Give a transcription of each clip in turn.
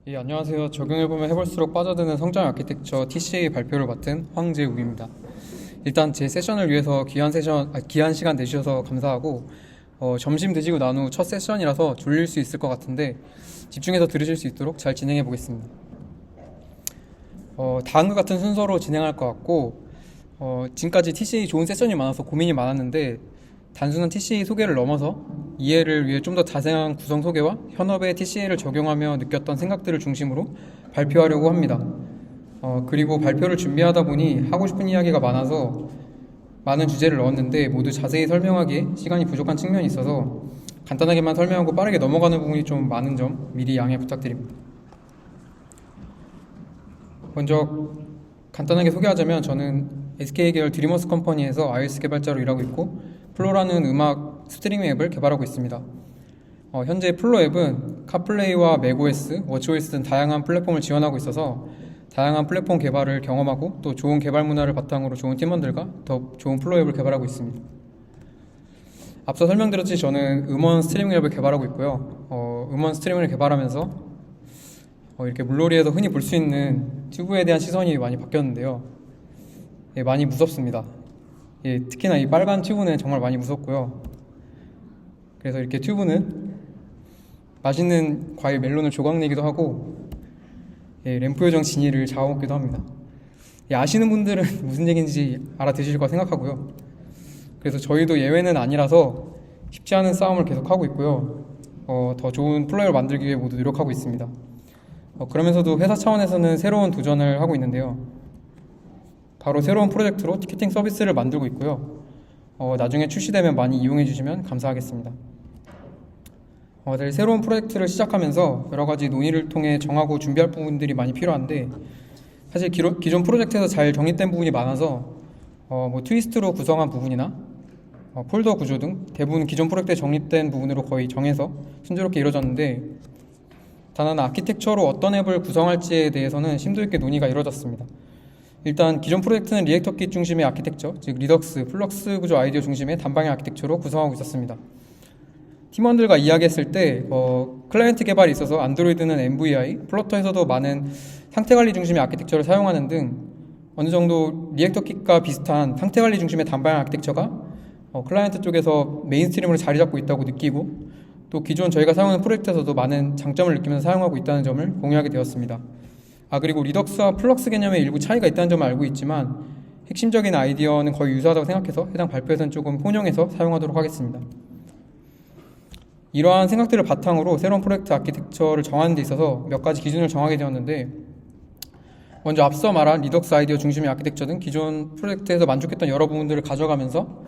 예, 안녕하세요. 적용해보면 해볼수록 빠져드는 성장 아키텍처 TCA 발표를 맡은 황재욱입니다. 일단 제 세션을 위해서 귀한 시간 내주셔서 감사하고, 점심 드시고 난 후 첫 세션이라서 졸릴 수 있을 것 같은데 집중해서 들으실 수 있도록 잘 진행해 보겠습니다. 다음과 같은 순서로 진행할 것 같고, 지금까지 TCA 좋은 세션이 많아서 고민이 많았는데 단순한 TCA 소개를 넘어서 이해를 위해 좀 더 자세한 구성 소개와 현업에 TCA를 적용하며 느꼈던 생각들을 중심으로 발표하려고 합니다. 그리고 발표를 준비하다 보니 하고 싶은 이야기가 많아서 많은 주제를 넣었는데 모두 자세히 설명하기에 시간이 부족한 측면이 있어서 간단하게만 설명하고 빠르게 넘어가는 부분이 좀 많은 점 미리 양해 부탁드립니다. 먼저 간단하게 소개하자면 저는 SK 계열 드리머스 컴퍼니에서 iOS 개발자로 일하고 있고 플로라는 음악 스트리밍 앱을 개발하고 있습니다. 현재 플로 앱은 카플레이와 맥OS, 워치OS 등 다양한 플랫폼을 지원하고 있어서 다양한 플랫폼 개발을 경험하고 또 좋은 개발 문화를 바탕으로 좋은 팀원들과 더 좋은 플로 앱을 개발하고 있습니다. 앞서 설명드렸듯이 저는 음원 스트리밍 앱을 개발하고 있고요. 음원 스트리밍을 개발하면서 이렇게 물놀이에서 흔히 볼 수 있는 튜브에 대한 시선이 많이 바뀌었는데요. 예, 많이 무섭습니다. 예, 특히나 이 빨간 튜브는 정말 많이 무섭고요. 그래서 이렇게 튜브는 맛있는 과일 멜론을 조각내기도 하고, 예, 램프 요정 지니를 잡아먹기도 합니다. 예, 아시는 분들은 무슨 얘기인지 알아듣으실 거 생각하고요. 그래서 저희도 예외는 아니라서 쉽지 않은 싸움을 계속하고 있고요. 더 좋은 플레이어를 만들기 위해 모두 노력하고 있습니다. 그러면서도 회사 차원에서는 새로운 도전을 하고 있는데요. 바로 새로운 프로젝트로 티켓팅 서비스를 만들고 있고요. 나중에 출시되면 많이 이용해 주시면 감사하겠습니다. 새로운 프로젝트를 시작하면서 여러 가지 논의를 통해 정하고 준비할 부분들이 많이 필요한데 사실 기존 프로젝트에서 잘 정립된 부분이 많아서 트위스트로 구성한 부분이나 폴더 구조 등 대부분 기존 프로젝트에 정립된 부분으로 거의 정해서 순조롭게 이루어졌는데 단 하나 아키텍처로 어떤 앱을 구성할지에 대해서는 심도 있게 논의가 이루어졌습니다. 일단 기존 프로젝트는 리액터킷 중심의 아키텍처, 즉 리덕스, 플럭스 구조 아이디어 중심의 단방향 아키텍처로 구성하고 있었습니다. 팀원들과 이야기했을 때 클라이언트 개발이 있어서 안드로이드는 MVI, 플러터에서도 많은 상태관리 중심의 아키텍처를 사용하는 등 어느 정도 리액터킷과 비슷한 상태관리 중심의 단방향 아키텍처가 클라이언트 쪽에서 메인스트림으로 자리 잡고 있다고 느끼고 또 기존 저희가 사용하는 프로젝트에서도 많은 장점을 느끼면서 사용하고 있다는 점을 공유하게 되었습니다. 그리고 리덕스와 플럭스 개념에 일부 차이가 있다는 점을 알고 있지만 핵심적인 아이디어는 거의 유사하다고 생각해서 해당 발표에서는 조금 혼용해서 사용하도록 하겠습니다. 이러한 생각들을 바탕으로 새로운 프로젝트 아키텍처를 정하는 데 있어서 몇 가지 기준을 정하게 되었는데 먼저 앞서 말한 리덕스 아이디어 중심의 아키텍처 등 기존 프로젝트에서 만족했던 여러 부분들을 가져가면서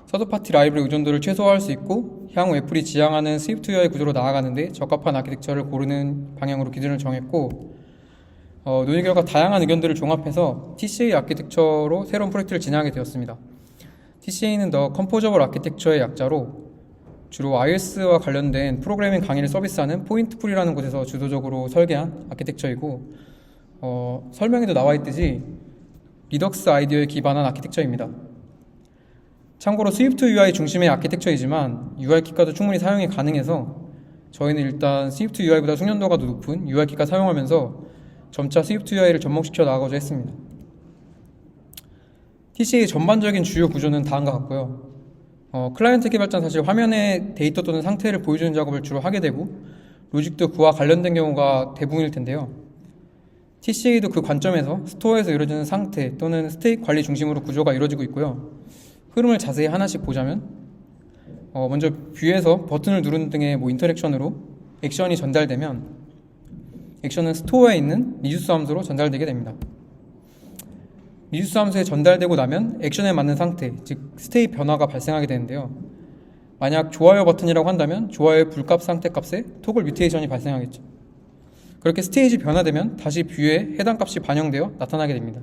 서드파티 라이브러리 의존도를 최소화할 수 있고 향후 애플이 지향하는 스위프트 UI 구조로 나아가는 데 적합한 아키텍처를 고르는 방향으로 기준을 정했고 논의 결과 다양한 의견들을 종합해서 TCA 아키텍처로 새로운 프로젝트를 진행하게 되었습니다. TCA는 더 컴포저블 아키텍처의 약자로 주로 iOS와 관련된 프로그래밍 강의를 서비스하는 포인트풀이라는 곳에서 주도적으로 설계한 아키텍처이고 설명에도 나와 있듯이 리덕스 아이디어에 기반한 아키텍처입니다. 참고로 스위프트 UI 중심의 아키텍처이지만 UI킷과도 충분히 사용이 가능해서 저희는 일단 스위프트 UI보다 숙련도가 더 높은 UI킷과 사용하면서 점차 스위프트 UI를 접목시켜 나가고자 했습니다. TCA의 전반적인 주요 구조는 다음과 같고요. 클라이언트 개발자는 사실 화면에 데이터 또는 상태를 보여주는 작업을 주로 하게 되고 로직도 그와 관련된 경우가 대부분일 텐데요. TCA도 그 관점에서 스토어에서 이루어지는 상태 또는 스테이트 관리 중심으로 구조가 이루어지고 있고요. 흐름을 자세히 하나씩 보자면 먼저 뷰에서 버튼을 누르는 등의 인터랙션으로 액션이 전달되면 액션은 스토어에 있는 리듀스 함수로 전달되게 됩니다. 리듀스 함수에 전달되고 나면 액션에 맞는 상태, 즉 스테이트 변화가 발생하게 되는데요. 만약 좋아요 버튼이라고 한다면 좋아요의 불값 상태 값에 토글 뮤테이션이 발생하겠죠. 그렇게 스테이지 변화되면 다시 뷰에 해당 값이 반영되어 나타나게 됩니다.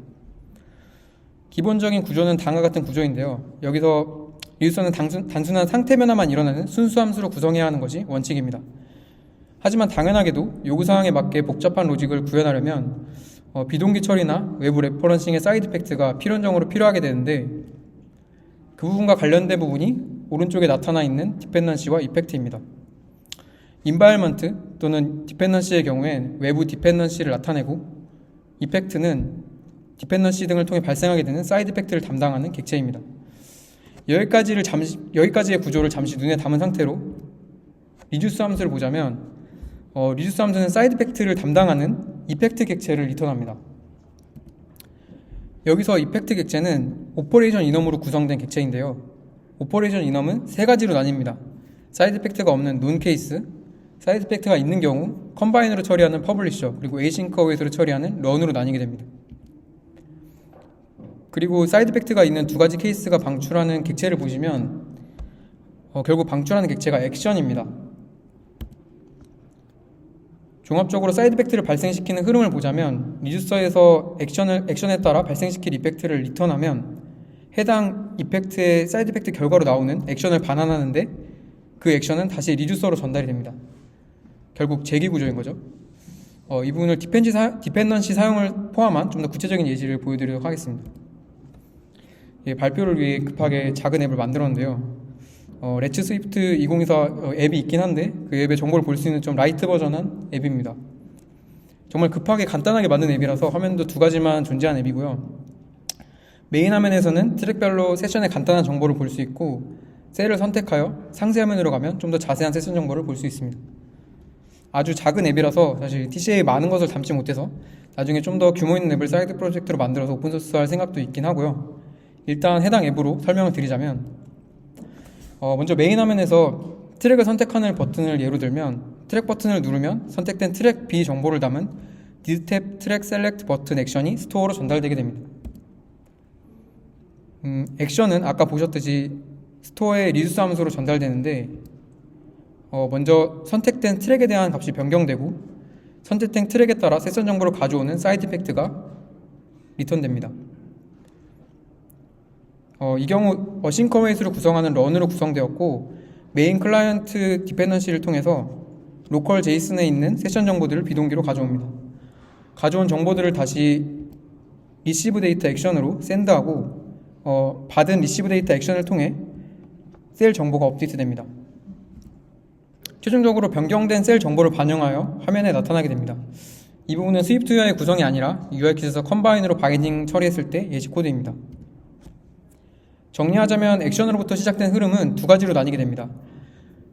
기본적인 구조는 다음과 같은 구조인데요. 여기서 리듀서는 단순한 상태 변화만 일어나는 순수 함수로 구성해야 하는 것이 원칙입니다. 하지만 당연하게도 요구사항에 맞게 복잡한 로직을 구현하려면 비동기 처리나 외부 레퍼런싱의 사이드 이펙트가 필연적으로 필요하게 되는데 그 부분과 관련된 부분이 오른쪽에 나타나 있는 디펜던시와 이펙트입니다. 인바이먼트 또는 디펜던시의 경우엔 외부 디펜던시를 나타내고, 이펙트는 디펜던시 등을 통해 발생하게 되는 사이드 이펙트를 담당하는 객체입니다. 여기까지의 구조를 잠시 눈에 담은 상태로 리듀스 함수를 보자면, 리듀스 함수는 사이드 이펙트를 담당하는 이펙트 객체를 리턴합니다. 여기서 이펙트 객체는 오퍼레이션 이넘으로 구성된 객체인데요. 오퍼레이션 이넘은 세 가지로 나뉩니다. 사이드 이펙트가 없는 논 케이스, 사이드 이펙트가 있는 경우 컴바인으로 처리하는 퍼블리셔, 그리고 에이싱크 어웨이트로 처리하는 런으로 나뉘게 됩니다. 그리고 사이드 이펙트가 있는 두 가지 케이스가 방출하는 객체를 보시면 결국 방출하는 객체가 액션입니다. 종합적으로 사이드 이펙트를 발생시키는 흐름을 보자면, 리듀서에서 액션에 따라 발생시킬 이펙트를 리턴하면 해당 이펙트의 사이드 이펙트 결과로 나오는 액션을 반환하는데, 그 액션은 다시 리듀서로 전달이 됩니다. 결국 재기 구조인 거죠. 이 부분을 디펜던시 사용을 포함한 좀 더 구체적인 예시를 보여드리도록 하겠습니다. 발표를 위해 급하게 작은 앱을 만들었는데요. 레츠 스위프트 2024 앱이 있긴 한데 그 앱의 정보를 볼 수 있는 좀 라이트 버전한 앱입니다. 정말 급하게 간단하게 만든 앱이라서 화면도 두 가지만 존재한 앱이고요. 메인 화면에서는 트랙별로 세션의 간단한 정보를 볼 수 있고, 셀을 선택하여 상세 화면으로 가면 좀 더 자세한 세션 정보를 볼 수 있습니다. 아주 작은 앱이라서 사실 TCA에 많은 것을 담지 못해서 나중에 좀 더 규모 있는 앱을 사이드 프로젝트로 만들어서 오픈소스 할 생각도 있긴 하고요. 일단 해당 앱으로 설명을 드리자면, 먼저 메인 화면에서 트랙을 선택하는 버튼을 예로 들면, 트랙 버튼을 누르면 선택된 트랙 B 정보를 담은 디스탭 트랙 셀렉트 버튼 액션이 스토어로 전달되게 됩니다. 액션은 아까 보셨듯이 스토어의 리듀스 함수로 전달되는데, 먼저 선택된 트랙에 대한 값이 변경되고, 선택된 트랙에 따라 세션 정보를 가져오는 사이드 이펙트가 리턴됩니다. 이 경우 어싱크 어웨이트로 구성하는 런으로 구성되었고, 메인 클라이언트 디펜던시를 통해서 로컬 제이슨에 있는 세션 정보들을 비동기로 가져옵니다. 가져온 정보들을 다시 리시브 데이터 액션으로 샌드하고, 받은 리시브 데이터 액션을 통해 셀 정보가 업데이트됩니다. 최종적으로 변경된 셀 정보를 반영하여 화면에 나타나게 됩니다. 이 부분은 스위프트 UI의 구성이 아니라 UI킷에서 컴바인으로 바인딩 처리했을 때 예시 코드입니다. 정리하자면 액션으로부터 시작된 흐름은 두 가지로 나뉘게 됩니다.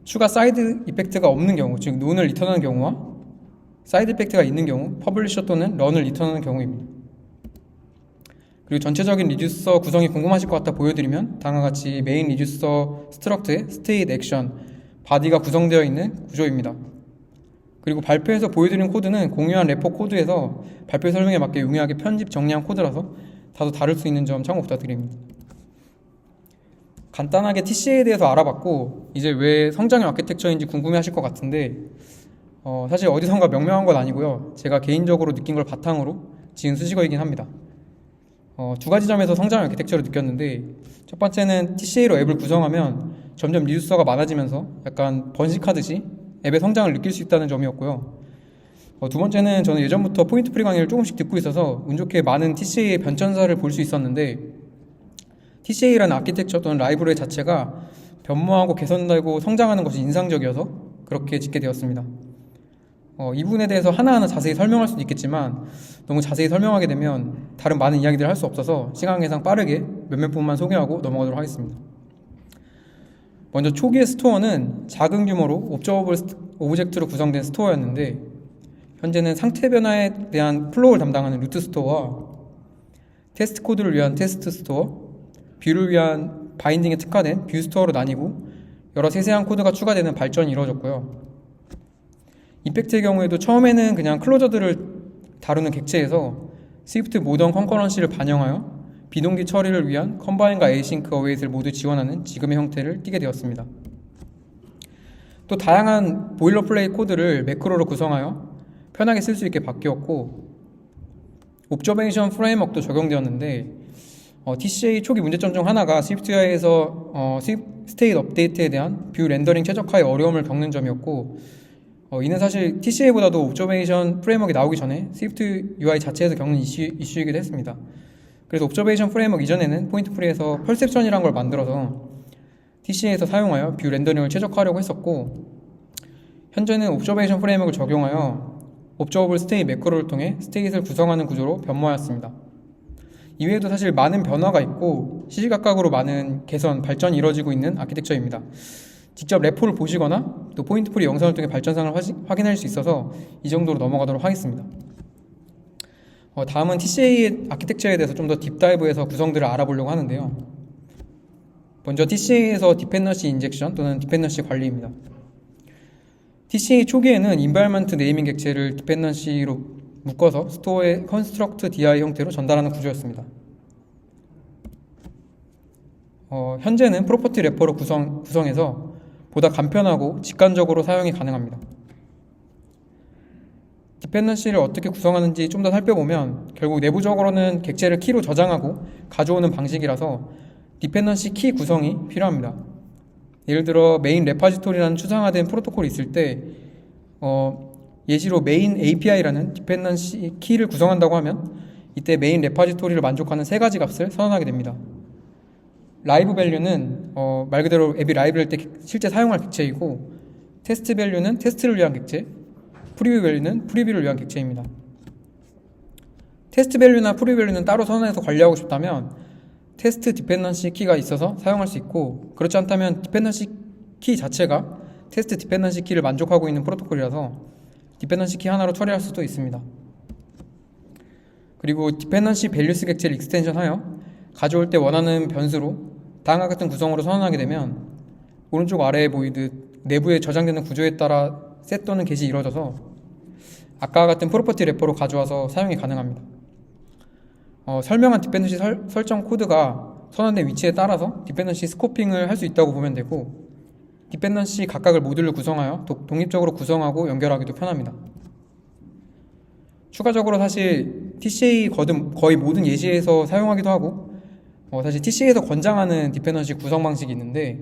추가 사이드 이펙트가 없는 경우, 즉 논을 리턴하는 경우와 사이드 이펙트가 있는 경우, 퍼블리셔 또는 런을 리턴하는 경우입니다. 그리고 전체적인 리듀서 구성이 궁금하실 것 같아 보여드리면, 다음과 같이 메인 리듀서 스트럭트의 스테이트 액션, 바디가 구성되어 있는 구조입니다. 그리고 발표에서 보여드린 코드는 공유한 레포 코드에서 발표 설명에 맞게 용이하게 편집 정리한 코드라서 다소 다를 수 있는 점 참고 부탁드립니다. 간단하게 TCA에 대해서 알아봤고, 이제 왜 성장형 아키텍처인지 궁금해하실 것 같은데, 사실 어디선가 명명한 건 아니고요. 제가 개인적으로 느낀 걸 바탕으로 지은 수식어이긴 합니다. 두 가지 점에서 성장형 아키텍처를 느꼈는데, 첫 번째는 TCA로 앱을 구성하면 점점 리듀서가 많아지면서 약간 번식하듯이 앱의 성장을 느낄 수 있다는 점이었고요. 두 번째는 저는 예전부터 포인트 프리 강의를 조금씩 듣고 있어서 운 좋게 많은 TCA의 변천사를 볼 수 있었는데, TCA라는 아키텍처 또는 라이브러리 자체가 변모하고 개선되고 성장하는 것이 인상적이어서 그렇게 짓게 되었습니다. 이 부분에 대해서 하나하나 자세히 설명할 수도 있겠지만, 너무 자세히 설명하게 되면 다른 많은 이야기들을 할 수 없어서 시간 관계상 빠르게 몇몇 부분만 소개하고 넘어가도록 하겠습니다. 먼저 초기의 스토어는 작은 규모로 옵저버블 오브젝트로 구성된 스토어였는데, 현재는 상태 변화에 대한 플로우를 담당하는 루트 스토어와 테스트 코드를 위한 테스트 스토어, 뷰를 위한 바인딩에 특화된 뷰 스토어로 나뉘고, 여러 세세한 코드가 추가되는 발전이 이루어졌고요. 이펙트의 경우에도 처음에는 그냥 클로저들을 다루는 객체에서 스위프트 모던 컨커런시를 반영하여 비동기 처리를 위한 컴바인과 에이싱크 어웨이트를 모두 지원하는 지금의 형태를 띠게 되었습니다. 또 다양한 보일러플레이트 코드를 매크로로 구성하여 편하게 쓸 수 있게 바뀌었고, 옵저베이션 프레임워크도 적용되었는데, TCA 초기 문제점 중 하나가 스위프트 UI에서 스테이트 업데이트에 대한 뷰 렌더링 최적화에 어려움을 겪는 점이었고, 이는 사실 TCA보다도 옵저베이션 프레임워크가 나오기 전에 스위프트 UI 자체에서 겪는 이슈이기도 했습니다. 그래서 옵저베이션 프레임워크 이전에는 포인트 프리에서 펄셉션이라는 걸 만들어서 TCA에서 사용하여 뷰 렌더링을 최적화하려고 했었고, 현재는 옵저베이션 프레임워크를 적용하여 옵저버블 스테이트 매크로를 통해 스테이트를 구성하는 구조로 변모하였습니다. 이외에도 사실 많은 변화가 있고 시시각각으로 많은 개선, 발전이 이루어지고 있는 아키텍처입니다. 직접 레포를 보시거나 또 포인트풀이 영상을 통해 발전상을 확인할 수 있어서 이 정도로 넘어가도록 하겠습니다. 다음은 TCA 아키텍처에 대해서 좀 더 딥다이브해서 구성들을 알아보려고 하는데요. 먼저 TCA에서 디펜던시 인젝션 또는 디펜던시 관리입니다. TCA 초기에는 인바이러먼트 네이밍 객체를 디펜던시로 묶어서 스토어에 컨스트럭트 DI 형태로 전달하는 구조였습니다. 현재는 프로퍼티 래퍼로 구성해서 보다 간편하고 직관적으로 사용이 가능합니다. 디펜던시를 어떻게 구성하는지 좀 더 살펴보면 결국 내부적으로는 객체를 키로 저장하고 가져오는 방식이라서 디펜던시 키 구성이 필요합니다. 예를 들어 메인 레파지토리라는 추상화된 프로토콜이 있을 때 예시로 메인 API라는 디펜던시 키를 구성한다고 하면 이때 메인 레파지토리를 만족하는 세 가지 값을 선언하게 됩니다. 라이브 밸류는 말 그대로 앱이 라이브를 때 실제 사용할 객체이고, 테스트 밸류는 테스트를 위한 객체, 프리뷰 밸류는 프리뷰를 위한 객체입니다. 테스트 밸류나 프리뷰 밸류는 따로 선언해서 관리하고 싶다면 테스트 디펜던시 키가 있어서 사용할 수 있고, 그렇지 않다면 디펜던시 키 자체가 테스트 디펜던시 키를 만족하고 있는 프로토콜이라서 디펜던시 키 하나로 처리할 수도 있습니다. 그리고 디펜던시 밸류스 객체를 익스텐션하여 가져올 때 원하는 변수로 다음과 같은 구성으로 선언하게 되면 오른쪽 아래에 보이듯 내부에 저장되는 구조에 따라 셋 또는 get이 이루어져서 아까와 같은 프로퍼티 래퍼로 가져와서 사용이 가능합니다. 설명한 디펜던시 설정 코드가 선언된 위치에 따라서 디펜던시 스코핑을 할 수 있다고 보면 되고, 디펜던시 각각을 모듈로 구성하여 독립적으로 구성하고 연결하기도 편합니다. 추가적으로 사실 TCA 거의 모든 예시에서 사용하기도 하고, 사실 TCA에서 권장하는 디펜던시 구성 방식이 있는데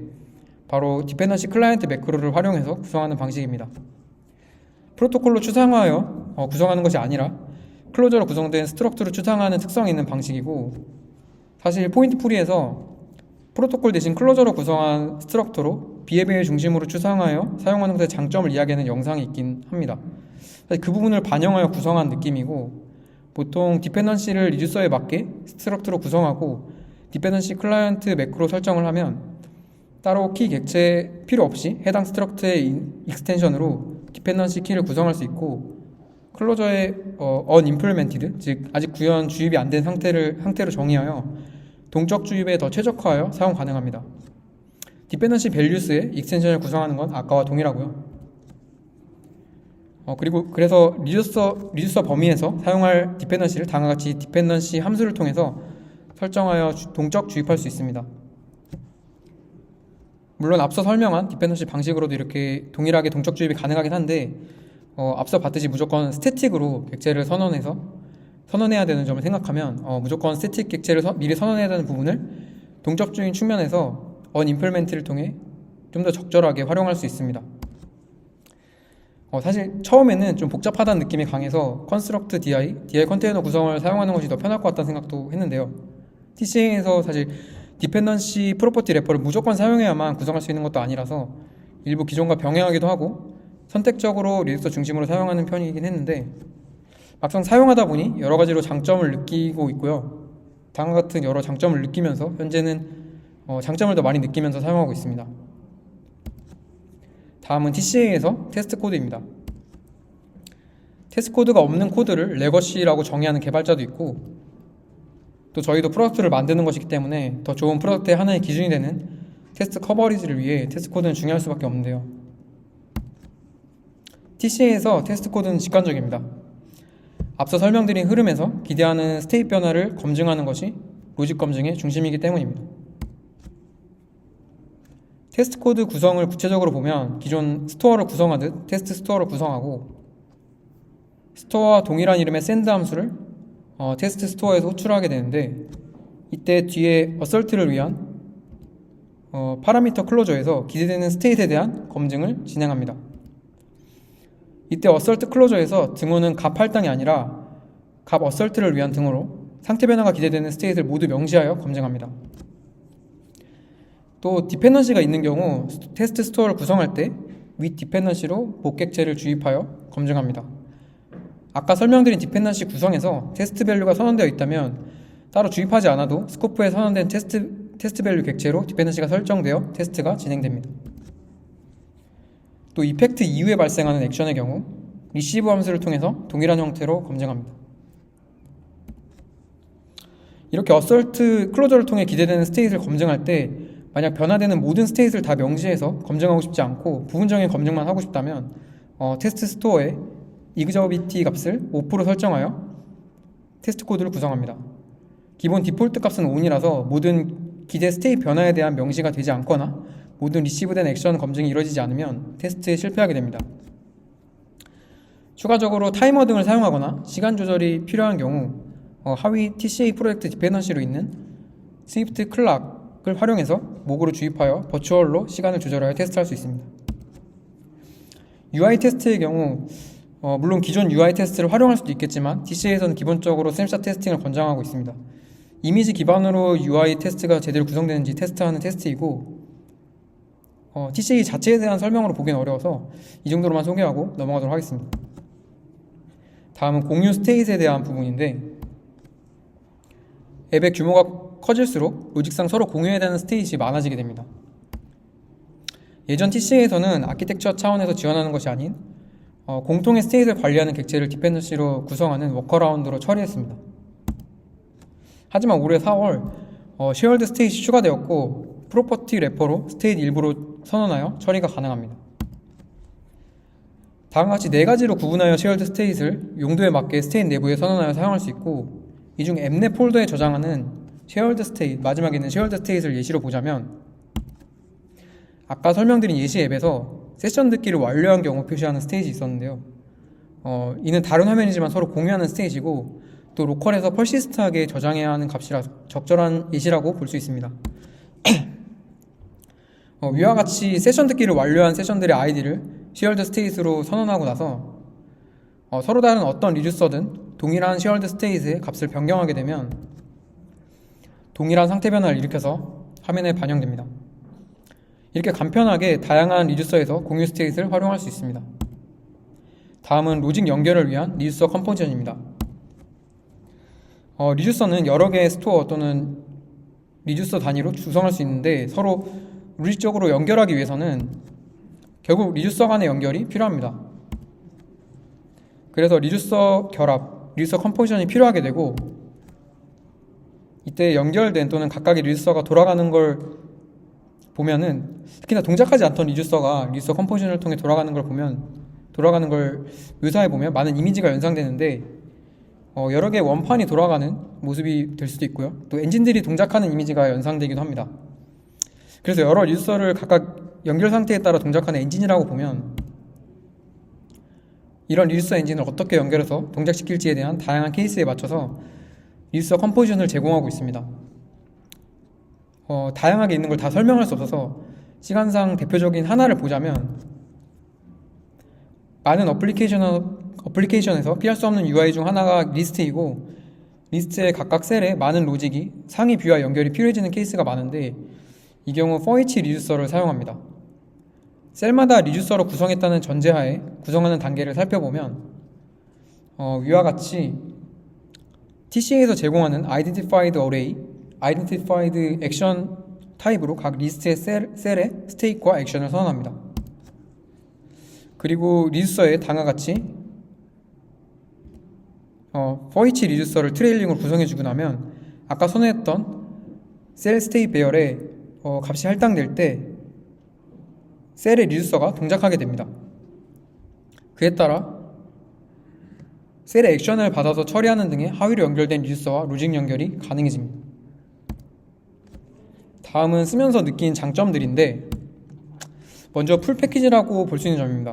바로 디펜던시 클라이언트 매크로를 활용해서 구성하는 방식입니다. 프로토콜로 추상화하여 구성하는 것이 아니라 클로저로 구성된 스트럭처를 추상화하는 특성이 있는 방식이고, 사실 포인트풀이에서 프로토콜 대신 클로저로 구성한 스트럭처로 비헤비어 중심으로 추상하여 사용하는 것의 장점을 이야기하는 영상이 있긴 합니다. 사실 그 부분을 반영하여 구성한 느낌이고, 보통 디펜던시를 리듀서에 맞게 스트럭처로 구성하고 디펜던시 클라이언트 매크로 설정을 하면 따로 키 객체 필요 없이 해당 스트럭처의 익스텐션으로 디펜던시 키를 구성할 수 있고, 클로저의 unimplemented, 즉 아직 구현 주입이 안 된 상태로 정의하여 동적 주입에 더 최적화하여 사용 가능합니다. 디펜던시 밸류스의 익스텐션을 구성하는 건 아까와 동일하고요. 그래서 리듀서 범위에서 사용할 디펜던시를 다음과 같이 디펜던시 함수를 통해서 설정하여 동적 주입할 수 있습니다. 물론 앞서 설명한 디펜던시 방식으로도 이렇게 동일하게 동적 주입이 가능하긴 한데 앞서 봤듯이 무조건 스태틱으로 객체를 선언해야 되는 점을 생각하면 무조건 스태틱 객체를 미리 선언해야 되는 부분을 동적 주입 측면에서 unimplement를 통해 좀 더 적절하게 활용할 수 있습니다. 사실 처음에는 좀 복잡하다는 느낌이 강해서 컨스트럭트 DI 컨테이너 구성을 사용하는 것이 더 편할 것 같다는 생각도 했는데요. TCA에서 사실 디펜던시 프로퍼티 래퍼를 무조건 사용해야만 구성할 수 있는 것도 아니라서 일부 기존과 병행하기도 하고 선택적으로 리듀서 중심으로 사용하는 편이긴 했는데, 막상 사용하다 보니 여러 가지로 장점을 느끼고 있고요. 다음과 같은 여러 장점을 느끼면서 현재는 장점을 더 많이 느끼면서 사용하고 있습니다. 다음은 TCA에서 테스트 코드입니다. 테스트 코드가 없는 코드를 레거시라고 정의하는 개발자도 있고, 또 저희도 프로덕트를 만드는 것이기 때문에 더 좋은 프로덕트의 하나의 기준이 되는 테스트 커버리지를 위해 테스트 코드는 중요할 수밖에 없는데요. TCA에서 테스트 코드는 직관적입니다. 앞서 설명드린 흐름에서 기대하는 스테이트 변화를 검증하는 것이 로직 검증의 중심이기 때문입니다. 테스트 코드 구성을 구체적으로 보면 기존 스토어를 구성하듯 테스트 스토어를 구성하고, 스토어와 동일한 이름의 샌드 함수를 테스트 스토어에서 호출하게 되는데, 이때 뒤에 어설트를 위한 파라미터 클로저에서 기대되는 스테이트에 대한 검증을 진행합니다. 이때 어설트 클로저에서 등호는 값 할당이 아니라 값 어설트를 위한 등호로 상태 변화가 기대되는 스테이트를 모두 명시하여 검증합니다. 또 디펜던시가 있는 경우 테스트 스토어를 구성할 때 with dependency로 목객체를 주입하여 검증합니다. 아까 설명드린 디펜던시 구성에서 테스트 밸류가 선언되어 있다면 따로 주입하지 않아도 스코프에 선언된 테스트 밸류 객체로 디펜던시가 설정되어 테스트가 진행됩니다. 또 이펙트 이후에 발생하는 액션의 경우 리시브 함수를 통해서 동일한 형태로 검증합니다. 이렇게 어설트 클로저를 통해 기대되는 스테이트를 검증할 때 만약 변화되는 모든 스테이트를 다 명시해서 검증하고 싶지 않고 부분적인 검증만 하고 싶다면 테스트 스토어에 exhibit 값을 5% 설정하여 테스트 코드를 구성합니다. 기본 디폴트 값은 on이라서 모든 기대 스테이트 변화에 대한 명시가 되지 않거나 모든 리시브된 액션 검증이 이루어지지 않으면 테스트에 실패하게 됩니다. 추가적으로 타이머 등을 사용하거나 시간 조절이 필요한 경우 하위 TCA 프로젝트 디펜던시로 있는 스위프트 클락을 활용해서 목으로 주입하여 버추얼로 시간을 조절하여 테스트할 수 있습니다. UI 테스트의 경우 물론 기존 UI 테스트를 활용할 수도 있겠지만 TCA에서는 기본적으로 스냅샷 테스팅을 권장하고 있습니다. 이미지 기반으로 UI 테스트가 제대로 구성되는지 테스트하는 테스트이고 TCA 자체에 대한 설명으로 보기는 어려워서 이 정도로만 소개하고 넘어가도록 하겠습니다. 다음은 공유 스테이트에 대한 부분인데 앱의 규모가 커질수록 로직상 서로 공유해야 되는 스테이트가 많아지게 됩니다. 예전 TCA에서는 아키텍처 차원에서 지원하는 것이 아닌 공통의 스테이트를 관리하는 객체를 디펜던시로 구성하는 워커라운드로 처리했습니다. 하지만 올해 4월 쉐어드 스테이트 추가되었고 프로퍼티 래퍼로 스테이트 일부로 선언하여 처리가 가능합니다. 다음과 같이 4가지로 구분하여 쉐어드 스테이트를 용도에 맞게 스테이트 내부에 선언하여 사용할 수 있고 이 중 앱내 폴더에 저장하는 쉐어드 스테이트, 마지막에 있는 쉐어드 스테이트를 예시로 보자면 아까 설명드린 예시 앱에서 세션 듣기를 완료한 경우 표시하는 스테이지 있었는데요. 이는 다른 화면이지만 서로 공유하는 스테이지고 또 로컬에서 퍼시스트하게 저장해야 하는 값이라 적절한 예시라고 볼 수 있습니다. 위와 같이 세션 듣기를 완료한 세션들의 아이디를 shared state로 선언하고 나서 서로 다른 어떤 리듀서든 동일한 shared state의 값을 변경하게 되면 동일한 상태 변화를 일으켜서 화면에 반영됩니다. 이렇게 간편하게 다양한 리듀서에서 공유 스테이트를 활용할 수 있습니다. 다음은 로직 연결을 위한 리듀서 컴포지션입니다. 리듀서는 여러 개의 스토어 또는 리듀서 단위로 구성할 수 있는데 서로 로직적으로 연결하기 위해서는 결국 리듀서 간의 연결이 필요합니다. 그래서 리듀서 결합, 리듀서 컴포지션이 필요하게 되고 이때 연결된 또는 각각의 리듀서가 돌아가는 걸 보면은 특히나 동작하지 않던 리듀서가 리듀서 컴포지션을 통해 돌아가는 걸 묘사해 보면 많은 이미지가 연상되는데 여러 개의 원판이 돌아가는 모습이 될 수도 있고요. 또 엔진들이 동작하는 이미지가 연상되기도 합니다. 그래서 여러 리듀서를 각각 연결 상태에 따라 동작하는 엔진이라고 보면 이런 리듀서 엔진을 어떻게 연결해서 동작시킬지에 대한 다양한 케이스에 맞춰서 리듀서 컴포지션을 제공하고 있습니다. 다양하게 있는 걸 다 설명할 수 없어서 시간상 대표적인 하나를 보자면 많은 어플리케이션에서 피할 수 없는 UI 중 하나가 리스트이고 리스트의 각각 셀에 많은 로직이 상위 뷰와 연결이 필요해지는 케이스가 많은데 이 경우 for each 리듀서를 사용합니다. 셀마다 리듀서로 구성했다는 전제하에 구성하는 단계를 살펴보면 위와 같이 TCA에서 제공하는 Identified Array, Identified Action 타입으로 각 리스트의 셀의 스테이트와 액션을 선언합니다. 그리고 리듀서에 다음과 같이 for each 리듀서를 트레일링으로 구성해주고 나면 아까 선언했던 셀 스테이트 배열에 값이 할당될 때 셀의 리듀서가 동작하게 됩니다. 그에 따라 셀의 액션을 받아서 처리하는 등의 하위로 연결된 리듀서와 로직 연결이 가능해집니다. 다음은 쓰면서 느낀 장점들인데 먼저 풀 패키지라고 볼 수 있는 점입니다.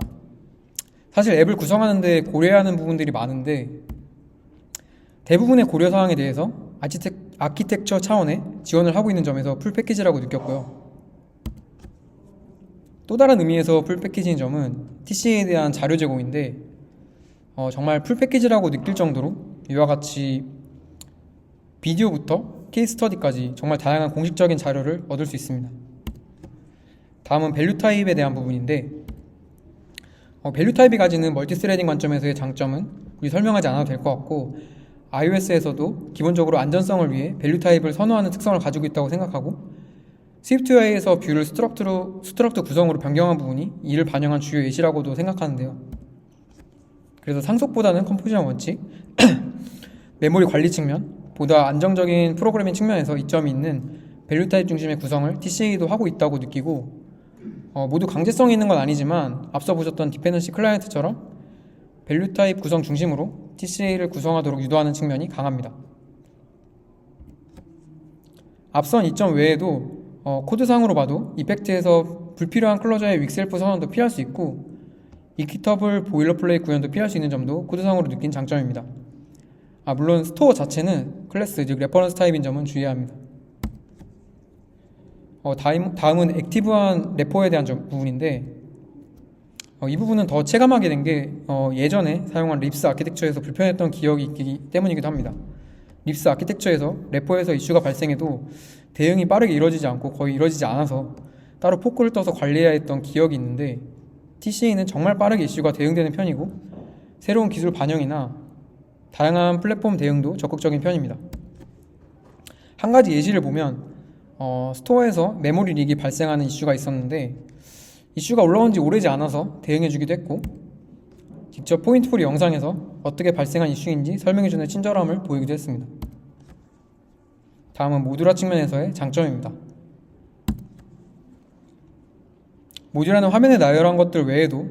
사실 앱을 구성하는 데 고려해야 하는 부분들이 많은데 대부분의 고려사항에 대해서 아키텍처 차원의 지원을 하고 있는 점에서 풀 패키지라고 느꼈고요. 또 다른 의미에서 풀 패키지인 점은 TCA에 대한 자료 제공인데 정말 풀 패키지라고 느낄 정도로 이와 같이 비디오부터 케이스 스터디까지 정말 다양한 공식적인 자료를 얻을 수 있습니다. 다음은 밸류 타입에 대한 부분인데 밸류 타입이 가지는 멀티스레딩 관점에서의 장점은 우리 설명하지 않아도 될 것 같고, iOS에서도 기본적으로 안전성을 위해 밸류 타입을 선호하는 특성을 가지고 있다고 생각하고, 스위프트UI에서 뷰를 스트럭트 구성으로 변경한 부분이 이를 반영한 주요 예시라고도 생각하는데요. 그래서 상속보다는 컴포지션 원칙, 메모리 관리 측면, 보다 안정적인 프로그래밍 측면에서 이점이 있는 밸류 타입 중심의 구성을 TCA도 하고 있다고 느끼고, 모두 강제성이 있는 건 아니지만 앞서 보셨던 디펜던시 클라이언트처럼 밸류 타입 구성 중심으로 TCA를 구성하도록 유도하는 측면이 강합니다. 앞선 이점 외에도 코드상으로 봐도 이펙트에서 불필요한 클로저의 윅셀프 선언도 피할 수 있고, 이퀴터블 보일러플레이트 구현도 피할 수 있는 점도 코드상으로 느낀 장점입니다. 물론 스토어 자체는 클래스, 즉 레퍼런스 타입인 점은 주의해야 합니다. 다음은 액티브한 레포에 대한 부분인데, 이 부분은 더 체감하게 된 게 예전에 사용한 립스 아키텍처에서 불편했던 기억이 있기 때문이기도 합니다. 립스 아키텍처에서 레포에서 이슈가 발생해도 대응이 빠르게 이루어지지 않고 거의 이루어지지 않아서 따로 포크를 떠서 관리해야 했던 기억이 있는데, TCA는 정말 빠르게 이슈가 대응되는 편이고 새로운 기술 반영이나 다양한 플랫폼 대응도 적극적인 편입니다. 한 가지 예시를 보면 스토어에서 메모리 릭이 발생하는 이슈가 있었는데, 이슈가 올라온 지 오래지 않아서 대응해주기도 했고, 직접 포인트풀이 영상에서 어떻게 발생한 이슈인지 설명해주는 친절함을 보이기도 했습니다. 다음은 모듈화 측면에서의 장점입니다. 모듈화는 화면에 나열한 것들 외에도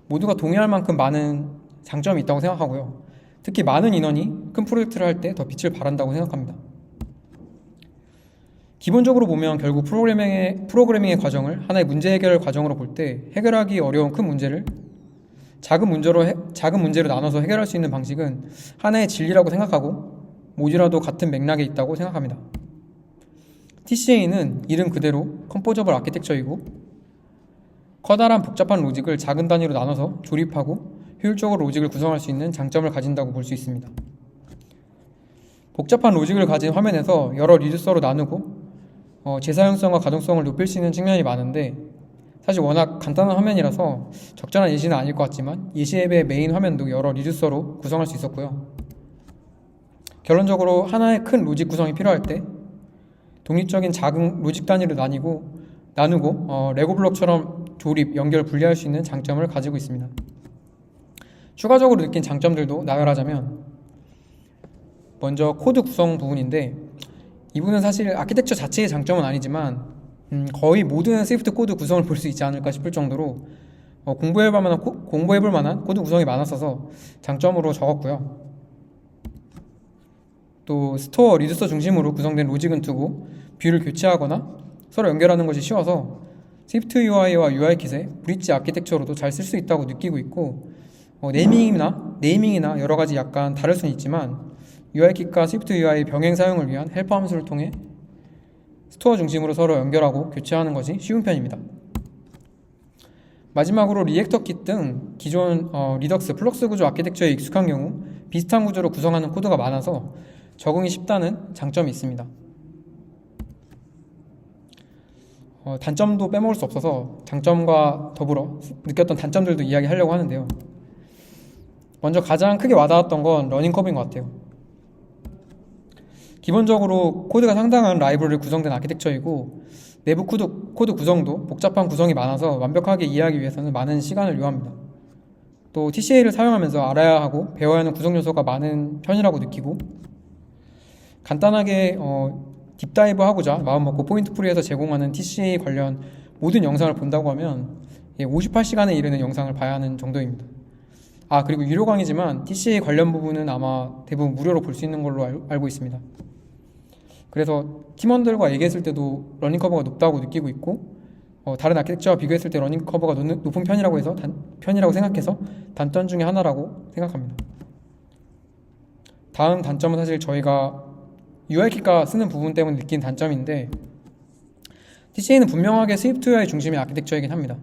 모두가 동의할 만큼 많은 장점이 있다고 생각하고요. 특히 많은 인원이 큰 프로젝트를 할 때 더 빛을 발한다고 생각합니다. 기본적으로 보면 결국 프로그래밍의 과정을 하나의 문제 해결 과정으로 볼 때 해결하기 어려운 큰 문제를 작은 문제로 나눠서 해결할 수 있는 방식은 하나의 진리라고 생각하고, 모듈화도 같은 맥락에 있다고 생각합니다. TCA는 이름 그대로 컴포저블 아키텍처이고, 커다란 복잡한 로직을 작은 단위로 나눠서 조립하고 효율적으로 로직을 구성할 수 있는 장점을 가진다고 볼 수 있습니다. 복잡한 로직을 가진 화면에서 여러 리듀서로 나누고 재사용성과 가동성을 높일 수 있는 측면이 많은데, 사실 워낙 간단한 화면이라서 적절한 예시는 아닐 것 같지만 예시 앱의 메인 화면도 여러 리듀서로 구성할 수 있었고요. 결론적으로 하나의 큰 로직 구성이 필요할 때 독립적인 작은 로직 단위로 나누고 레고 블록처럼 조립, 연결, 분리할 수 있는 장점을 가지고 있습니다. 추가적으로 느낀 장점들도 나열하자면, 먼저 코드 구성 부분인데, 이 부분은 사실 아키텍처 자체의 장점은 아니지만 거의 모든 스위프트 코드 구성을 볼 수 있지 않을까 싶을 정도로 공부해볼 만한 코드 구성이 많았어서 장점으로 적었고요. 또 스토어 리듀서 중심으로 구성된 로직은 두고 뷰를 교체하거나 서로 연결하는 것이 쉬워서 스위프트 UI와 UI킷의 브릿지 아키텍처로도 잘 쓸 수 있다고 느끼고 있고, 네이밍이나 여러 가지 약간 다를 수는 있지만 UI킷과 스위프트 UI 병행 사용을 위한 헬퍼 함수를 통해 스토어 중심으로 서로 연결하고 교체하는 것이 쉬운 편입니다. 마지막으로 리액터 킷 등 기존 리덕스, 플럭스 구조 아키텍처에 익숙한 경우 비슷한 구조로 구성하는 코드가 많아서 적응이 쉽다는 장점이 있습니다. 단점도 빼먹을 수 없어서 장점과 더불어 느꼈던 단점들도 이야기하려고 하는데요. 먼저 가장 크게 와닿았던 건 러닝 커브인 것 같아요. 기본적으로 코드가 상당한 라이브러리로 구성된 아키텍처이고, 내부 코드 구성도 복잡한 구성이 많아서 완벽하게 이해하기 위해서는 많은 시간을 요합니다. 또 TCA를 사용하면서 알아야 하고 배워야 하는 구성 요소가 많은 편이라고 느끼고, 간단하게 딥다이브 하고자 마음먹고 포인트풀이에서 제공하는 TCA 관련 모든 영상을 본다고 하면 58시간에 이르는 영상을 봐야 하는 정도입니다. 그리고 유료 강의지만 TCA 관련 부분은 아마 대부분 무료로 볼 수 있는 걸로 알고 있습니다. 그래서 팀원들과 얘기했을 때도 러닝 커버가 높다고 느끼고 있고, 다른 아키텍처와 비교했을 때 러닝 커버가 높은 편이라고 생각해서 단점 중에 하나라고 생각합니다. 다음 단점은 사실 저희가 UIkit과 쓰는 부분 때문에 느낀 단점인데, TCA는 분명하게 스위프트UI 중심의 아키텍처이긴 합니다.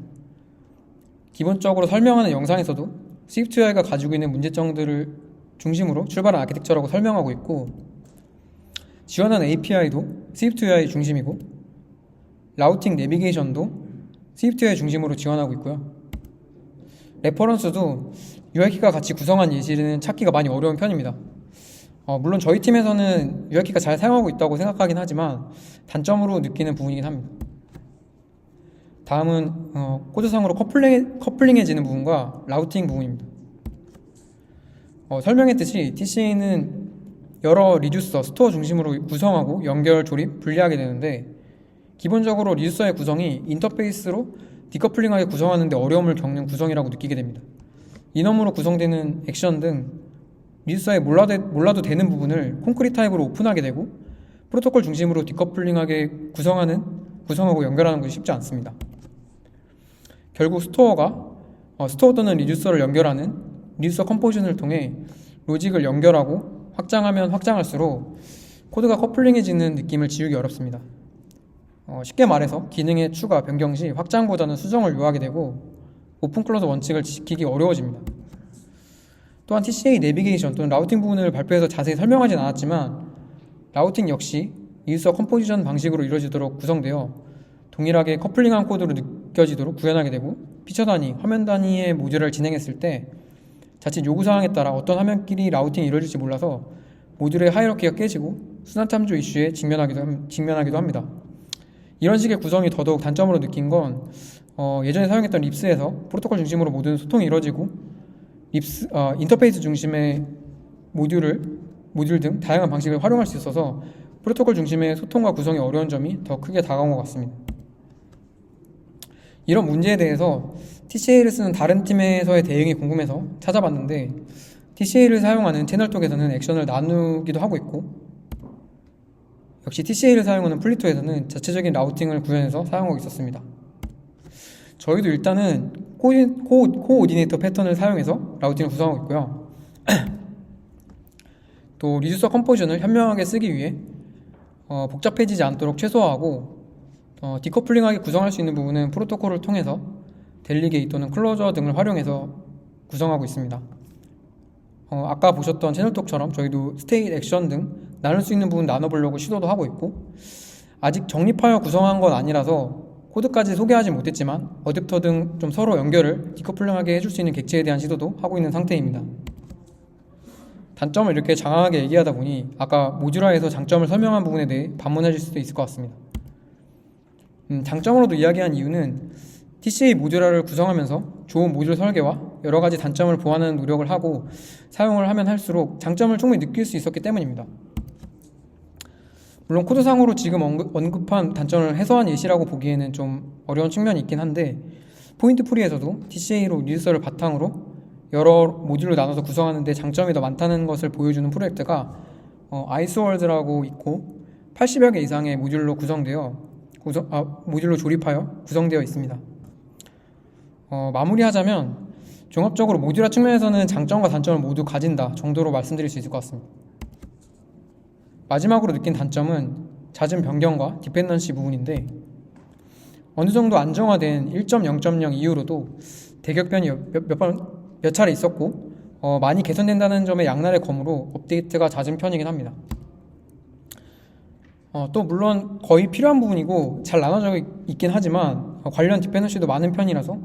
기본적으로 설명하는 영상에서도 스위프트UI가 가지고 있는 문제점들을 중심으로 출발한 아키텍처라고 설명하고 있고, 지원하는 API도 스위프트UI 중심이고, 라우팅 내비게이션도 스위프트UI 중심으로 지원하고 있고요. 레퍼런스도 UI키가 같이 구성한 예시는 찾기가 많이 어려운 편입니다. 물론 저희 팀에서는 UI키가 잘 사용하고 있다고 생각하긴 하지만 단점으로 느끼는 부분이긴 합니다. 다음은 코드상으로 커플링해지는 부분과 라우팅 부분입니다. 설명했듯이 TCA는 여러 리듀서, 스토어 중심으로 구성하고 연결, 조립, 분리하게 되는데 기본적으로 리듀서의 구성이 인터페이스로 디커플링하게 구성하는 데 어려움을 겪는 구성이라고 느끼게 됩니다. 이너으로 구성되는 액션 등 리듀서에 몰라도 되는 부분을 콘크리트 타입으로 오픈하게 되고 프로토콜 중심으로 디커플링하게 구성하고 연결하는 것이 쉽지 않습니다. 결국 스토어 또는 리듀서를 연결하는 리듀서 컴포지션을 통해 로직을 연결하고 확장하면 확장할수록 코드가 커플링해지는 느낌을 지우기 어렵습니다. 쉽게 말해서 기능의 추가, 변경 시 확장보다는 수정을 요하게 되고 오픈 클로즈 원칙을 지키기 어려워집니다. 또한 TCA 내비게이션 또는 라우팅 부분을 발표해서 자세히 설명하진 않았지만 라우팅 역시 리듀서 컴포지션 방식으로 이루어지도록 구성되어 동일하게 커플링한 코드로 느껴지도록 구현하게 되고 피처 단위, 화면 단위의 모듈을 진행했을 때 자칫 요구사항에 따라 어떤 화면끼리 라우팅이 이루어질지 몰라서 모듈의 하이어키가 깨지고 순환 참조 이슈에 직면하기도 합니다. 이런 식의 구성이 더더욱 단점으로 느낀 건 예전에 사용했던 립스에서 프로토콜 중심으로 모든 소통이 이루어지고 인터페이스 중심의 모듈 등 다양한 방식을 활용할 수 있어서 프로토콜 중심의 소통과 구성이 어려운 점이 더 크게 다가온 것 같습니다. 이런 문제에 대해서 TCA를 쓰는 다른 팀에서의 대응이 궁금해서 찾아봤는데 TCA를 사용하는 채널 쪽에서는 액션을 나누기도 하고 있고 역시 TCA를 사용하는 플리토에서는 자체적인 라우팅을 구현해서 사용하고 있었습니다. 저희도 일단은 코오디네이터 패턴을 사용해서 라우팅을 구성하고 있고요. 또 리듀서 컴포지션을 현명하게 쓰기 위해 복잡해지지 않도록 최소화하고 디커플링하게 구성할 수 있는 부분은 프로토콜을 통해서 델리게이트 또는 클로저 등을 활용해서 구성하고 있습니다. 아까 보셨던 채널톡처럼 저희도 스테이트, 액션 등 나눌 수 있는 부분 나눠보려고 시도도 하고 있고 아직 정립하여 구성한 건 아니라서 코드까지 소개하지 못했지만 어댑터 등 좀 서로 연결을 디커플링하게 해줄 수 있는 객체에 대한 시도도 하고 있는 상태입니다. 단점을 이렇게 장황하게 얘기하다 보니 아까 모듈화에서 장점을 설명한 부분에 대해 반문하실 수도 있을 것 같습니다. 장점으로도 이야기한 이유는 TCA 모듈화를 구성하면서 좋은 모듈 설계와 여러 가지 단점을 보완하는 노력을 하고 사용을 하면 할수록 장점을 충분히 느낄 수 있었기 때문입니다. 물론 코드상으로 지금 언급한 단점을 해소한 예시라고 보기에는 좀 어려운 측면이 있긴 한데 포인트 프리에서도 TCA로 리듀서를 바탕으로 여러 모듈로 나눠서 구성하는 데 장점이 더 많다는 것을 보여주는 프로젝트가 아이스월드라고 있고 80여 개 이상의 모듈로 모듈로 조립하여 구성되어 있습니다. 마무리하자면 종합적으로 모듈화 측면에서는 장점과 단점을 모두 가진다 정도로 말씀드릴 수 있을 것 같습니다. 마지막으로 느낀 단점은 잦은 변경과 디펜던시 부분인데 어느 정도 안정화된 1.0.0 이후로도 대격변이 몇 차례 있었고 많이 개선된다는 점에 양날의 검으로 업데이트가 잦은 편이긴 합니다. 또 물론 거의 필요한 부분이고 잘 나눠져 있긴 하지만 관련 디펜던시도 많은 편이라서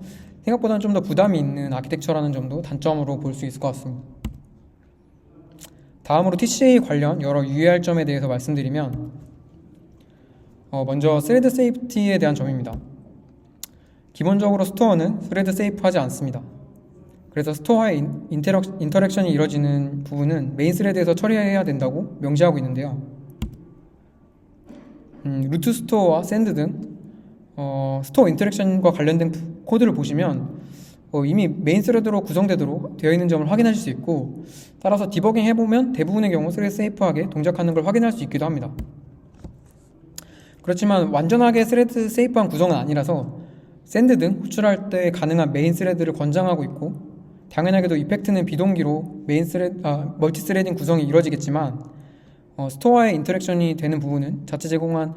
생각보다는 좀 더 부담이 있는 아키텍처라는 점도 단점으로 볼 수 있을 것 같습니다. 다음으로 TCA 관련 여러 유의할 점에 대해서 말씀드리면 먼저 스레드 세이프티에 대한 점입니다. 기본적으로 스토어는 스레드 세이프하지 않습니다. 그래서 스토어와의 인터랙션이 이루어지는 부분은 메인 스레드에서 처리해야 된다고 명시하고 있는데요. 루트 스토어와 샌드 등 스토어 인터랙션과 관련된 코드를 보시면 이미 메인 스레드로 구성되도록 되어 있는 점을 확인하실 수 있고 따라서 디버깅 해보면 대부분의 경우 스레드 세이프하게 동작하는 걸 확인할 수 있기도 합니다. 그렇지만 완전하게 스레드 세이프한 구성은 아니라서 샌드 등 호출할 때 가능한 메인 스레드를 권장하고 있고 당연하게도 이펙트는 비동기로 멀티 스레딩 구성이 이루어지겠지만 스토어와의 인터랙션이 되는 부분은 자체 제공한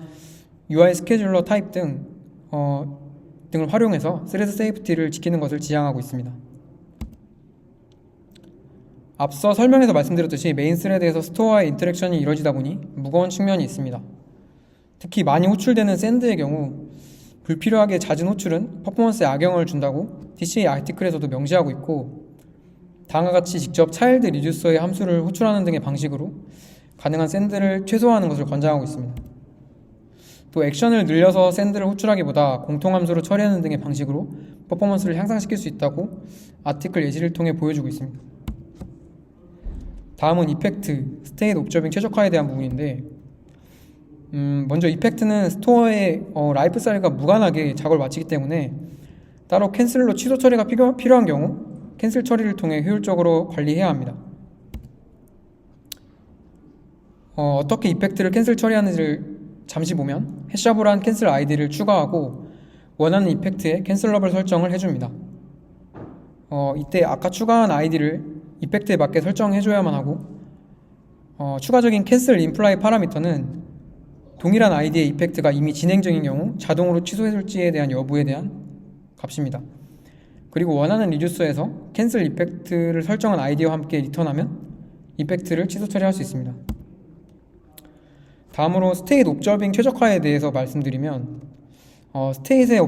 UI 스케줄러 타입 등을 활용해서 스레드 세이프티를 지키는 것을 지향하고 있습니다. 앞서 설명에서 말씀드렸듯이 메인 스레드에서 스토어와의 인터랙션이 이루어지다 보니 무거운 측면이 있습니다. 특히 많이 호출되는 샌드의 경우 불필요하게 잦은 호출은 퍼포먼스에 악영향을 준다고 DCA 아티클에서도 명시하고 있고, 다음과 같이 직접 차일드 리듀서의 함수를 호출하는 등의 방식으로 가능한 샌드를 최소화하는 것을 권장하고 있습니다. 또 액션을 늘려서 샌드를 호출하기보다 공통함수로 처리하는 등의 방식으로 퍼포먼스를 향상시킬 수 있다고 아티클 예시를 통해 보여주고 있습니다. 다음은 이펙트, 스테이트 옵저빙 최적화에 대한 부분인데, 먼저 이펙트는 스토어의 라이프 사이클과 무관하게 작업을 마치기 때문에 따로 캔슬로 취소 처리가 필요한 경우 캔슬 처리를 통해 효율적으로 관리해야 합니다. 어떻게 이펙트를 캔슬 처리하는지를 잠시 보면, 해셔블한 캔슬 아이디를 추가하고 원하는 이펙트에 캔슬러블 설정을 해줍니다. 이때 아까 추가한 아이디를 이펙트에 맞게 설정해줘야만 하고, 추가적인 캔슬 임플라이 파라미터는 동일한 아이디의 이펙트가 이미 진행 중인 경우 자동으로 취소해줄지에 대한 여부에 대한 값입니다. 그리고 원하는 리듀서에서 캔슬 이펙트를 설정한 아이디와 함께 리턴하면 이펙트를 취소 처리할 수 있습니다. 다음으로 스테이트 옵저빙 최적화에 대해서 말씀드리면, 스테이트의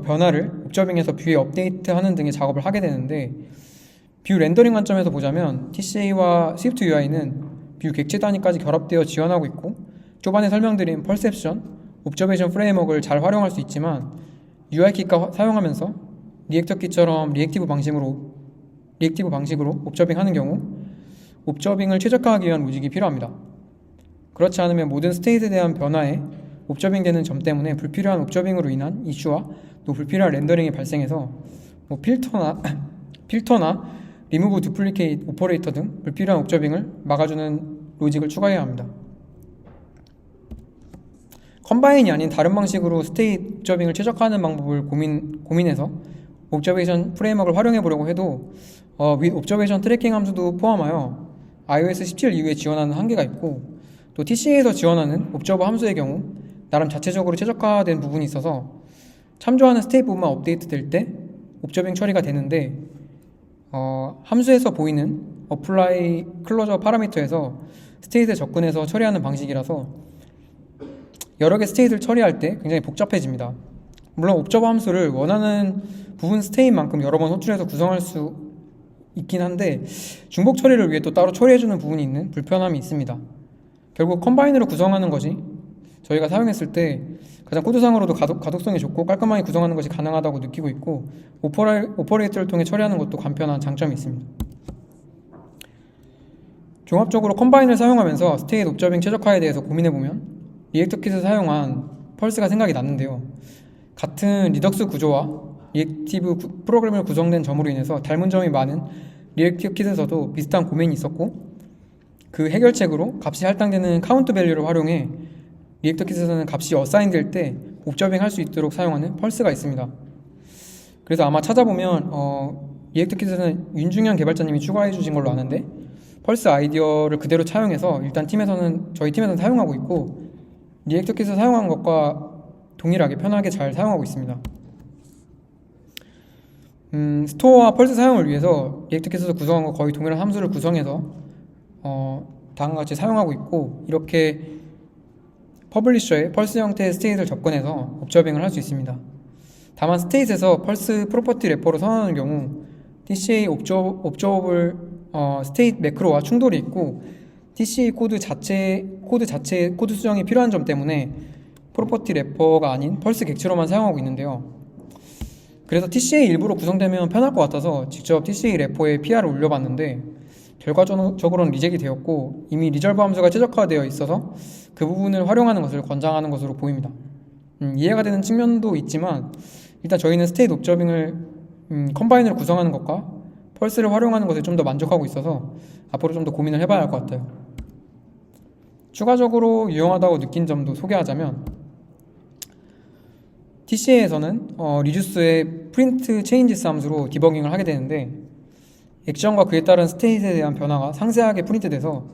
변화를 옵저빙에서 뷰에 업데이트하는 등의 작업을 하게 되는데, 뷰 렌더링 관점에서 보자면 TCA와 스위프트 UI는 뷰 객체 단위까지 결합되어 지원하고 있고, 초반에 설명드린 퍼셉션, 옵저베이션 프레임워크를 잘 활용할 수 있지만 UI킷과 사용하면서 리액터 킷처럼 리액티브 방식으로 옵저빙하는 경우 옵저빙을 최적화하기 위한 로직이 필요합니다. 그렇지 않으면 모든 스테이트에 대한 변화에 옵저빙되는 점 때문에 불필요한 옵저빙으로 인한 이슈와 또 불필요한 렌더링이 발생해서 필터나 리무브 두플리케이트 오퍼레이터 등 불필요한 옵저빙을 막아주는 로직을 추가해야 합니다. 컴바인이 아닌 다른 방식으로 스테이트 옵저빙을 최적화하는 방법을 고민해서 옵저베이션 프레임워크를 활용해 보려고 해도 옵저베이션 트래킹 함수도 포함하여 iOS 17 이후에 지원하는 한계가 있고, 또 TCA에서 지원하는 옵저버 함수의 경우 나름 자체적으로 최적화된 부분이 있어서 참조하는 스테이트 부분만 업데이트 될 때 옵저빙 처리가 되는데, 함수에서 보이는 apply 클로저 파라미터에서 스테이트에 접근해서 처리하는 방식이라서 여러 개 스테이트를 처리할 때 굉장히 복잡해집니다. 물론 옵저버 함수를 원하는 부분 스테이트만큼 여러 번 호출해서 구성할 수 있긴 한데 중복 처리를 위해 또 따로 처리해주는 부분이 있는 불편함이 있습니다. 결국 컴바인으로 구성하는 것이 저희가 사용했을 때 가장 코드상으로도 가독성이 좋고 깔끔하게 구성하는 것이 가능하다고 느끼고 있고, 오퍼레이터를 통해 처리하는 것도 간편한 장점이 있습니다. 종합적으로 컴바인을 사용하면서 스테이트 옵저빙 최적화에 대해서 고민해보면 리액터 킷을 사용한 펄스가 생각이 났는데요. 같은 리덕스 구조와 리액티브 프로그램을 구성된 점으로 인해서 닮은 점이 많은 리액터 킷에서도 비슷한 고민이 있었고, 그 해결책으로 값이 할당되는 카운트 밸류를 활용해 리액터 킷에서는 값이 어사인 될 때 옵저빙 할 수 있도록 사용하는 펄스가 있습니다. 그래서 아마 찾아보면 리액터 킷에서는 윤중현 개발자님이 추가해 주신 걸로 아는데, 펄스 아이디어를 그대로 차용해서 일단 저희 팀에서는 사용하고 있고, 리액터 킷을 사용한 것과 동일하게 편하게 잘 사용하고 있습니다. 스토어와 펄스 사용을 위해서 리액터 킷에서 구성한 것 거의 동일한 함수를 구성해서 다음과 같이 사용하고 있고, 이렇게 퍼블리셔의 펄스 형태의 스테이트를 접근해서 옵저빙을 할 수 있습니다. 다만 스테이트에서 펄스 프로퍼티 래퍼로 선언하는 경우 TCA 옵저버블 스테이트 매크로와 충돌이 있고, TCA 코드 자체의 코드 수정이 필요한 점 때문에 프로퍼티 래퍼가 아닌 펄스 객체로만 사용하고 있는데요. 그래서 TCA 일부로 구성되면 편할 것 같아서 직접 TCA 래퍼에 PR을 올려봤는데 결과적으로는 리젝이 되었고, 이미 리졸브 함수가 최적화되어 있어서 그 부분을 활용하는 것을 권장하는 것으로 보입니다. 이해가 되는 측면도 있지만 일단 저희는 스테이트 옵저빙을 컴바인으로 구성하는 것과 펄스를 활용하는 것에 좀 더 만족하고 있어서 앞으로 좀 더 고민을 해봐야 할 것 같아요. 추가적으로 유용하다고 느낀 점도 소개하자면, TCA에서는 리듀스의 프린트 체인지스 함수로 디버깅을 하게 되는데, 액션과 그에 따른 스테이트에 대한 변화가 상세하게 프린트돼서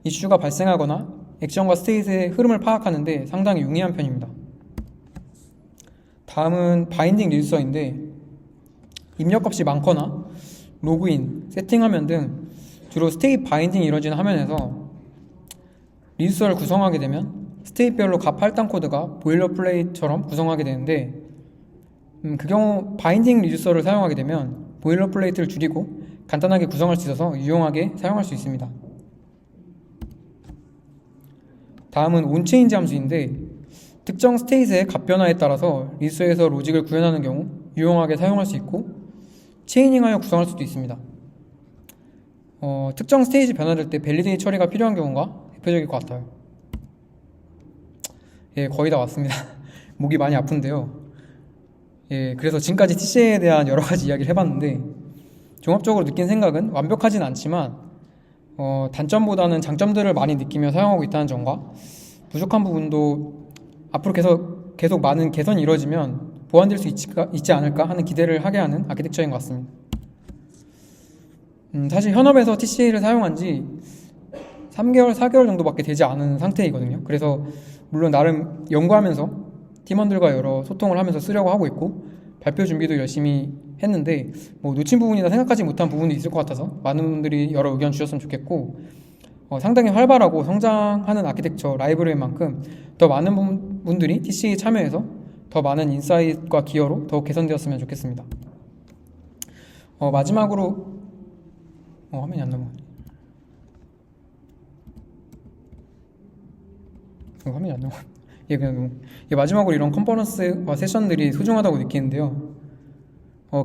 이슈가 발생하거나 액션과 스테이트의 흐름을 파악하는 데 상당히 용이한 편입니다. 다음은 바인딩 리듀서인데, 입력값이 많거나 로그인, 세팅화면 등 주로 스테이트 바인딩이 이루어지는 화면에서 리듀서를 구성하게 되면 스테이트별로 값 할당 코드가 보일러플레이트처럼 구성하게 되는데, 그 경우 바인딩 리듀서를 사용하게 되면 보일러플레이트를 줄이고 간단하게 구성할 수 있어서 유용하게 사용할 수 있습니다. 다음은 온체인지 함수인데 특정 스테이트의 값 변화에 따라서 리듀서에서 로직을 구현하는 경우 유용하게 사용할 수 있고 체이닝하여 구성할 수도 있습니다. 특정 스테이지 변화될 때 밸리데이트 처리가 필요한 경우가 대표적일 것 같아요. 예, 거의 다 왔습니다. 목이 많이 아픈데요. 예, 그래서 지금까지 TCA에 대한 여러 가지 이야기를 해봤는데 종합적으로 느낀 생각은 완벽하진 않지만 단점보다는 장점들을 많이 느끼며 사용하고 있다는 점과 부족한 부분도 앞으로 계속 많은 개선이 이루어지면 보완될 수 있지 않을까 하는 기대를 하게 하는 아키텍처인 것 같습니다. 사실 현업에서 TCA를 사용한 지 3개월, 4개월 정도밖에 되지 않은 상태이거든요. 그래서 물론 나름 연구하면서 팀원들과 여러 소통을 하면서 쓰려고 하고 있고 발표 준비도 열심히 했는데 놓친 부분이나 생각하지 못한 부분도 있을 것 같아서 많은 분들이 여러 의견 주셨으면 좋겠고 상당히 활발하고 성장하는 아키텍처 라이브러리인 만큼 더 많은 분들이 TCA에 참여해서 더 많은 인사이트과 기여로 더욱 개선되었으면 좋겠습니다. 마지막으로 화면이 안 넘어가네. 화면이 안 넘어가. 마지막으로 이런 컨퍼런스와 세션들이 소중하다고 느끼는데요.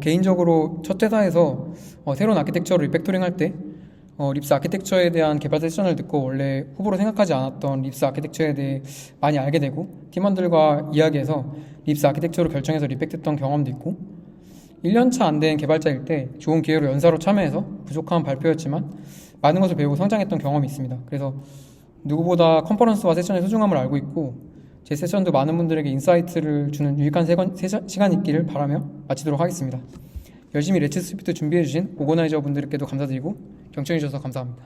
개인적으로 첫 회사에서 새로운 아키텍처를 리팩토링 할 때 립스 아키텍처에 대한 개발 세션을 듣고 원래 후보로 생각하지 않았던 립스 아키텍처에 대해 많이 알게 되고 팀원들과 이야기해서 립스 아키텍처로 결정해서 리팩트했던 경험도 있고 1년차 안 된 개발자일 때 좋은 기회로 연사로 참여해서 부족한 발표였지만 많은 것을 배우고 성장했던 경험이 있습니다. 그래서 누구보다 컨퍼런스와 세션의 소중함을 알고 있고 제 세션도 많은 분들에게 인사이트를 주는 유익한 시간이 있기를 바라며 마치도록 하겠습니다. 열심히 레츠 스피드 준비해주신 오거나이저 분들께도 감사드리고 경청해주셔서 감사합니다.